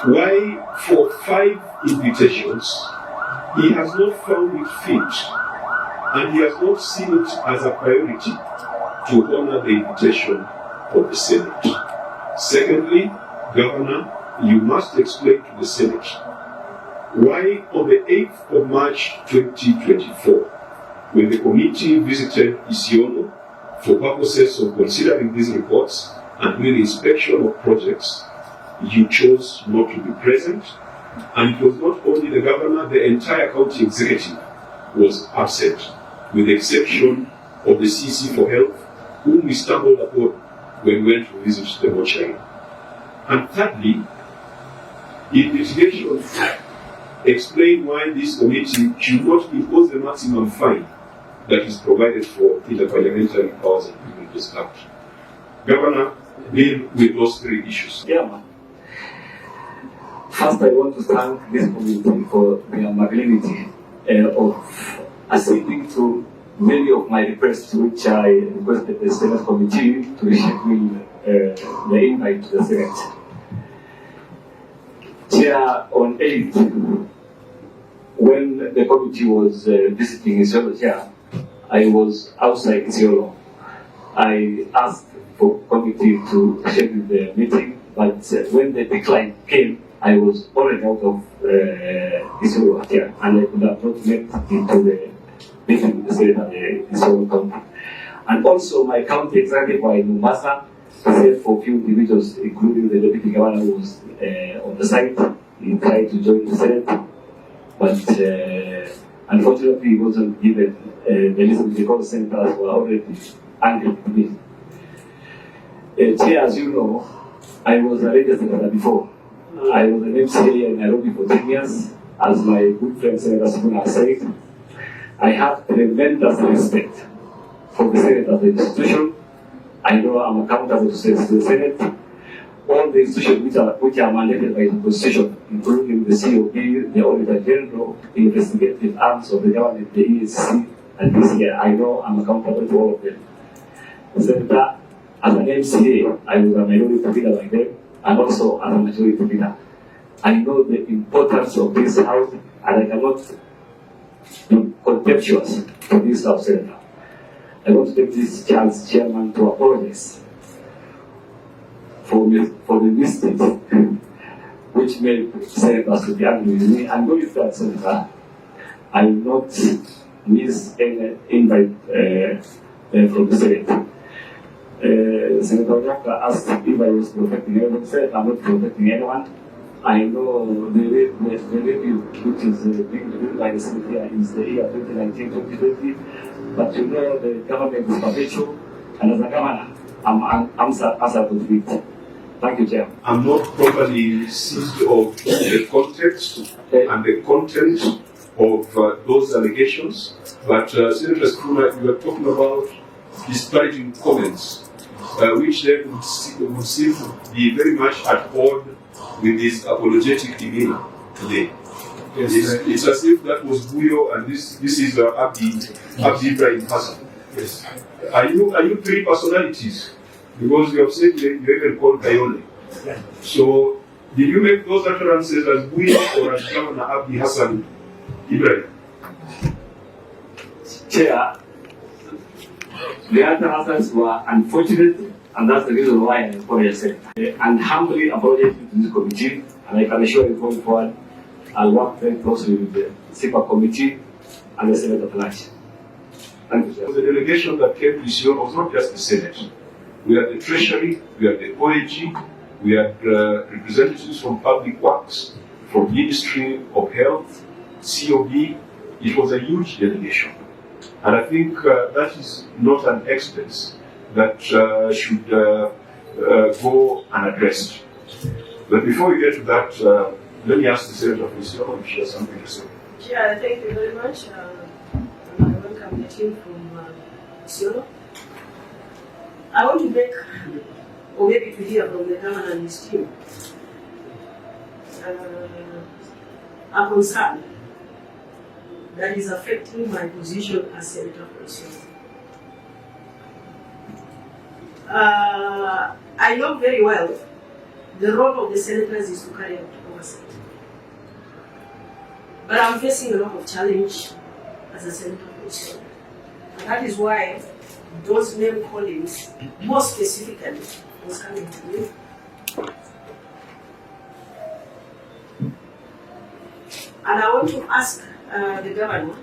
why for 5 invitations he has not found it fit and he has not seen it as a priority to honor the invitation of the Senate. Secondly, Governor, you must explain to the Senate why on the 8th of March 2024, when the committee visited Isiolo for purposes of considering these reports and doing inspection of projects, you chose not to be present. And it was not only the governor, the entire county executive was absent, with the exception of the CC for Health, whom we stumbled upon when we went to visit the mortuary. And thirdly, investigation explain why this committee should not impose the maximum fine that is provided for in the Parliamentary Powers and Privileges Act. Governor, deal with those 3 issues. Yeah. First, I want to thank this committee for their magnanimity of acceding to many of my requests, which I requested the Senate committee to reschedule the invite to the Senate. Chair, on 8th, when the committee was visiting Isiolo, Chair, I was outside Isiolo. I asked for committee to schedule the meeting, but when the decline came, I was already out of Isiolo here, and I could have not met into the meeting with the Senate and the Isiolo County. And also, my county executive by Mombasa said for a few individuals, including the deputy governor who was on the site, he tried to join the Senate, but unfortunately he wasn't given the list because senators were already angry with me. Chair, as you know, I was a legislator before. I was an MCA in Nairobi for 10 years. As my good friend Senator Sifuna said, I have tremendous respect for the Senate as an institution. I know I'm accountable to the Senate. All the institutions which are mandated by the Constitution, including the COP, the Auditor General, the investigative arms of the government, the ESC, and this year, I know I'm accountable to all of them. Senator, as an MCA, I was a minority leader by then, and also as a majority leader. I know the importance of this house, and I cannot be contemptuous to this house, Senator. I want to take this chance, Chairman, to apologize for the mistake which made senators to be angry with me. I'm going to that, Senator. I will not miss any invite from the Senate. Senator Jaka asked if I was protecting anyone. I said I'm not protecting anyone. I know the review which is being reviewed by the Senate here is the year 2019-2020, but you know the government is perpetual, and as a governor, I'm answerable to it. Thank you, Chair. I'm not properly seized of the context and the content of those allegations, but Senator Sifuna, you are talking about disparaging comments, which then would seem to be very much at odds with his apologetic demeanor today. Yes, it's as if that was Guyo and this is Abdi Ibrahim Hassan. Yes. Are you 3 personalities? Because you have said you even called Kayole. Yeah. So, did you make those utterances as Guyo or as Gavana Abdi Hassan Ibrahim? Chair, the utterances were unfortunate, and that's the reason why I apologized. And humbly apologize to this committee, and I can assure you going forward, I'll work very closely with the SIPA committee and the Senate at large. Thank you, sir. The delegation that came to Isiolo was not just the Senate. We had the Treasury, we had the OAG, we had representatives from Public Works, from Ministry of Health, COB. It was a huge delegation. And I think that is not an expense that should go unaddressed. But before we get to that, let me ask the Senator of Isiolo if she has something to say. Yeah, thank you very much. I welcome the team from Isiolo. I want to make, or maybe to hear from the governor and his team, a concern that is affecting my position as Senator for Isiolo. I know very well the role of the senators is to carry out oversight. But I'm facing a lot of challenge as a senator for Isiolo. And that is why those name callings, more specifically, was coming to me. And I want to ask the governor,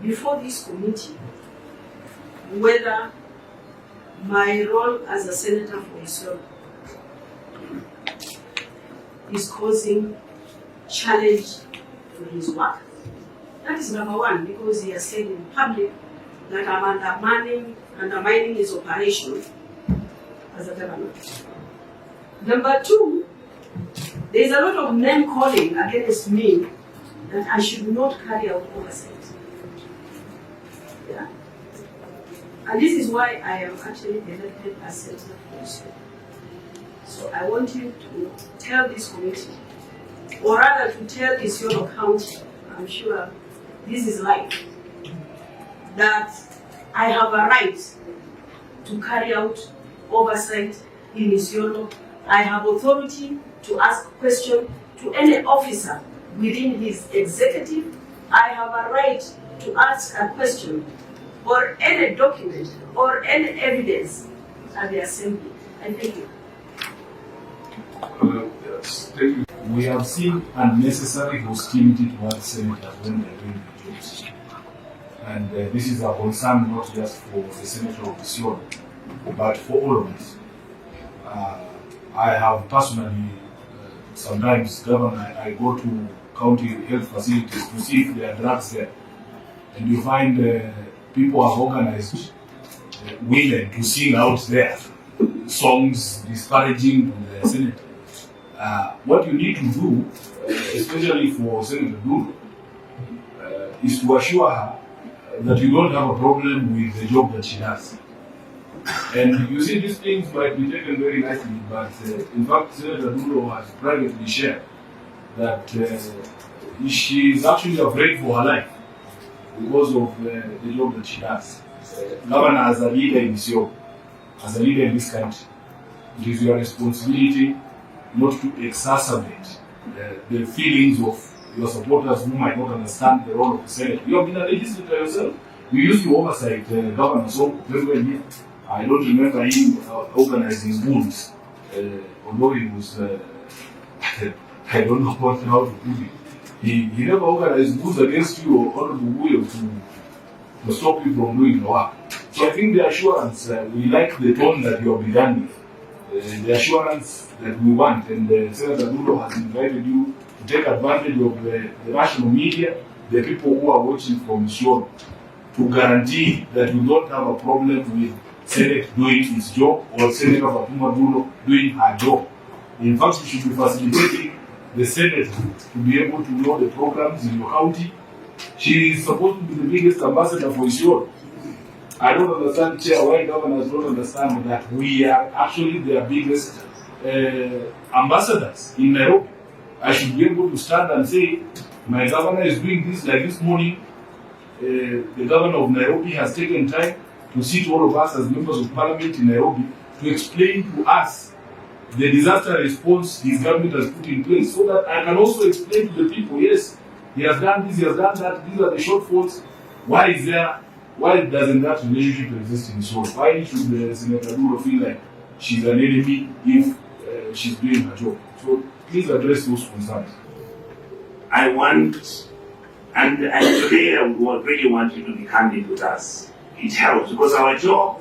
before this committee, whether my role as a senator for Isiolo is causing challenge to his work. That is number one, because he has said in public that I'm undermining his operation as a governor. Number two, there is a lot of name calling against me that I should not carry out oversight. Yeah? And this is why I am actually elected as senator for Isiolo. So I want you to tell this committee, or rather to tell Isiolo County, I'm sure this is live, that I have a right to carry out oversight in Isiolo. I have authority to ask questions to any officer within his executive. I have a right to ask a question or any document or any evidence at the assembly. And thank you. Yes, thank you. We have seen unnecessary hostility towards senators when they are doing their jobs. And this is a concern not just for the senator of Isiolo, but for all of us. I have personally, sometimes, Governor, I go to county health facilities to see if there are drugs there. And you find people have organized women to sing out there songs disparaging to the senator. What you need to do, especially for Senator Dullo, is to assure her that you don't have a problem with the job that she does. And you see, these things might be taken very lightly, but in fact, Senator Dullo has privately shared that she is actually afraid for her life because of the job that she does. Governor, as a leader in Isiolo, as a leader in this country, it is your responsibility not to exacerbate the feelings of your supporters who might not understand the role of the Senate. You have been a legislator yourself. You used to oversight Gavana Hassan Guyo here. I don't remember him organizing bulls, although he was, I don't know how to put it. He never organized bulls against you or Honorable Guyo to stop you from doing your work. So I think the assurance, we like the tone that you have begun with, the assurance that we want, and Senator Dullo has invited you to take advantage of the national media, the people who are watching from Isiolo, to guarantee that you don't have a problem with Senate doing its job or Senator Fatuma Dullo doing her job. In fact, you should be facilitating the Senate to be able to know the programs in your county. She is supposed to be the biggest ambassador for Isiolo. I don't understand, Chair, why governors don't understand that we are actually their biggest ambassadors in Nairobi. I should be able to stand and say, my governor is doing this. Like this morning, the governor of Nairobi has taken time to sit all of us as members of parliament in Nairobi to explain to us the disaster response his government has put in place, so that I can also explain to the people, yes, he has done this, he has done that, these are the shortfalls. Why doesn't that relationship exist in Isiolo? Why should Senator Dullo feel like she's an enemy if she's doing her job? So please address those concerns. I want, and today I would really want you to be candid with us. It helps, because our job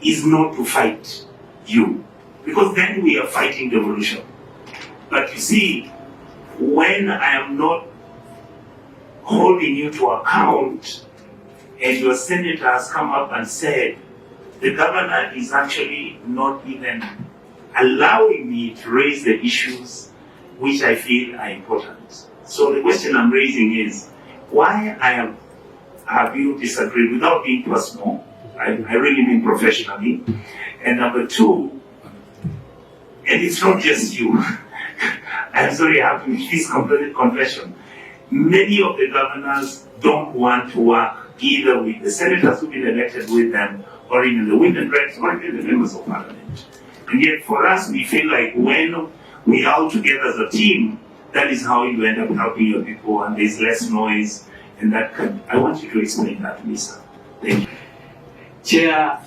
is not to fight you, because then we are fighting devolution. But you see, when I am not holding you to account, and your senator has come up and said, the governor is actually not even allowing me to raise the issues which I feel are important. So the question I'm raising is, why have you disagreed without being personal? I really mean professionally. And number two, and it's not just you, I'm sorry I have to make this confession. Many of the governors don't want to work either with the senators who've been elected with them, or even the women reps, or even the members of parliament. And yet for us, we feel like when we are all together as a team. That is how you end up helping your people, and there's less noise. And I want you to explain that to me, sir. Thank you. Chair,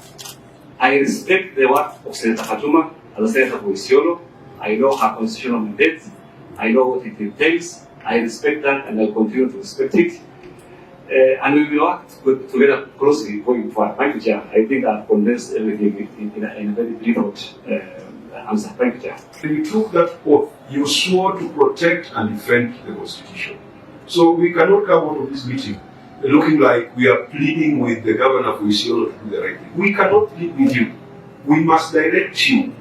I respect the work of Senator Fatuma as a senator for Isiolo. I know her constitutional mandate. I know what it entails. I respect that, and I continue to respect it. And we will work together closely going forward. Thank you, Chair. I think I've condensed everything in a very brief answer. Thank you, Chair. When you took that oath, you swore to protect and defend the Constitution. So we cannot come out of this meeting looking like we are pleading with the governor of Isiolo to do the right thing. We cannot plead with you. We must direct you.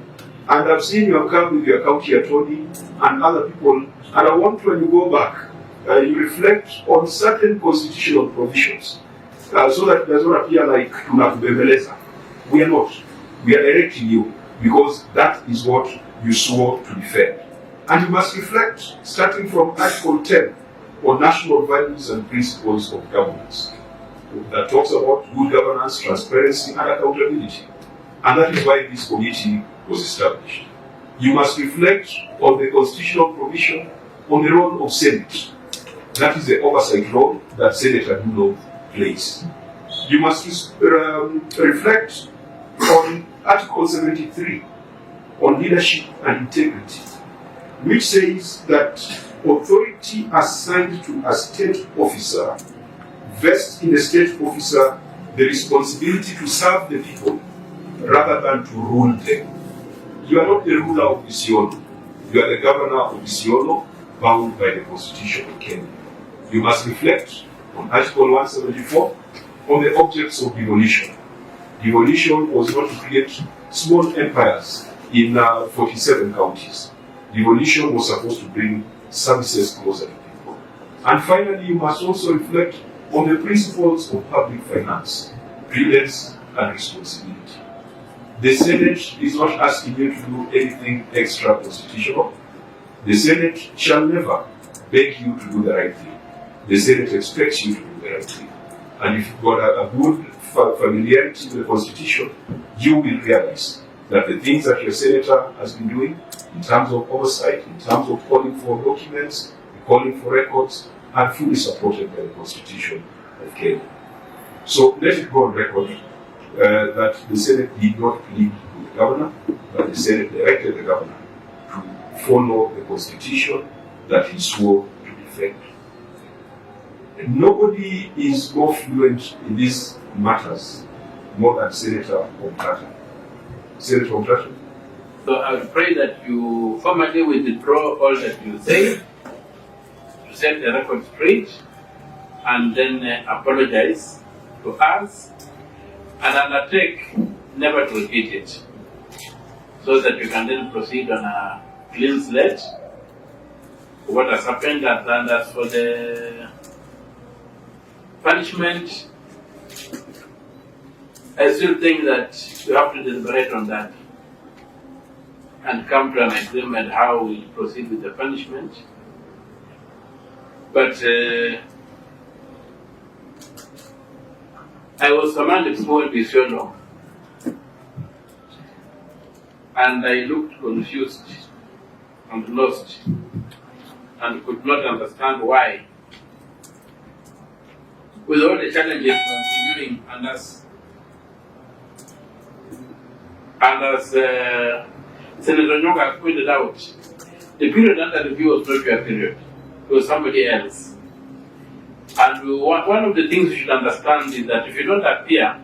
And I've seen you have come with your county attorney and other people, and I want when you go back, you reflect on certain constitutional provisions so that it does not appear like tunakubembeleza. We are not. We are directing you because that is what you swore to defend. And you must reflect, starting from Article 10, on national values and principles of governance that talks about good governance, transparency, and accountability. And that is why this committee was established. You must reflect on the constitutional provision on the role of Senate. That is the oversight role that Senator Dullo plays. You must reflect on Article 73 on leadership and integrity, which says that authority assigned to a state officer vests in the state officer the responsibility to serve the people rather than to rule them. You are not the ruler of Isiolo. You are the governor of Isiolo, bound by the Constitution of Kenya. You must reflect on Article 174 on the objects of devolution. Devolution was not to create small empires in 47 counties. Devolution was supposed to bring services closer to people. And finally, you must also reflect on the principles of public finance, prudence and responsibility. The Senate is not asking you to do anything extra constitutional. The Senate shall never beg you to do the right thing. The Senate expects you to do the right thing. And if you've got a good familiarity with the Constitution, you will realize that the things that your senator has been doing in terms of oversight, in terms of calling for documents, calling for records, are fully supported by the Constitution of Kenya. So let it go on record that the Senate did not plead with the governor, but the Senate directed the governor to follow the Constitution that he swore to defend. Nobody is more fluent in these matters more than Senator Omtata. Senator Omtata? So I would pray that you formally withdraw all that you say, to set the record straight, and then apologize to us, and undertake never to repeat it, so that you can then proceed on a clean slate. What has happened, and as for the punishment, I still think that you have to deliberate on that and come to an agreement how we proceed with the punishment. But I was commanded small Isiolo, and I looked confused and lost and could not understand why, with all the challenges continuing, and as Senator Nyonga pointed out, the period under review was not your period, it was somebody else. And one of the things you should understand is that if you don't appear,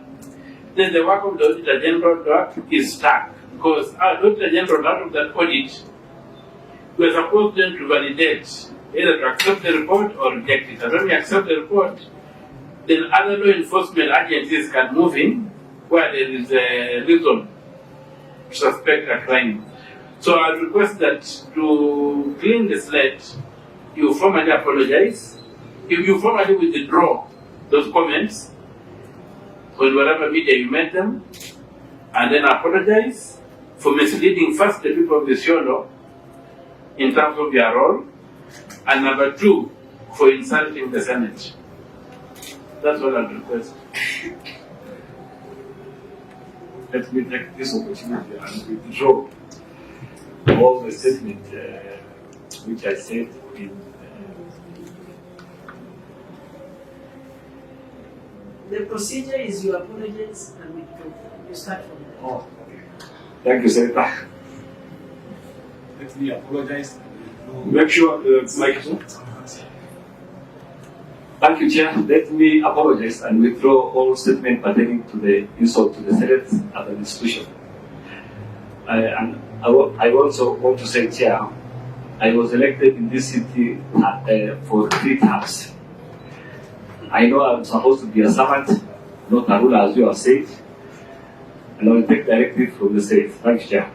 then the work of the Auditor General is stuck. Because our Auditor General, out of that audit, we are supposed then to validate, either to accept the report or reject it. And when we accept the report, then other law enforcement agencies can move in where there is a reason to suspect a crime. So I request that to clean the slate, you formally apologize. If you formally withdraw those comments on whatever media you made them, and then apologize for misleading first the people of Isiolo in terms of their role, and number two, for insulting the Senate. That's what I request. Let me take this opportunity and withdraw all the statement which I said in The procedure is you apologize and withdraw. You start from there. Oh, okay. Thank you, Senator. Let me apologize. Make sure microphone. Thank you, Chair. Let me apologize and withdraw all statement pertaining to the insult to the Senate and the institution. And I also want to say, Chair, I was elected in this city for 3 terms. I know I'm supposed to be a servant, not a ruler, as you have said, and I will take directive from the state. Thank you, Chair.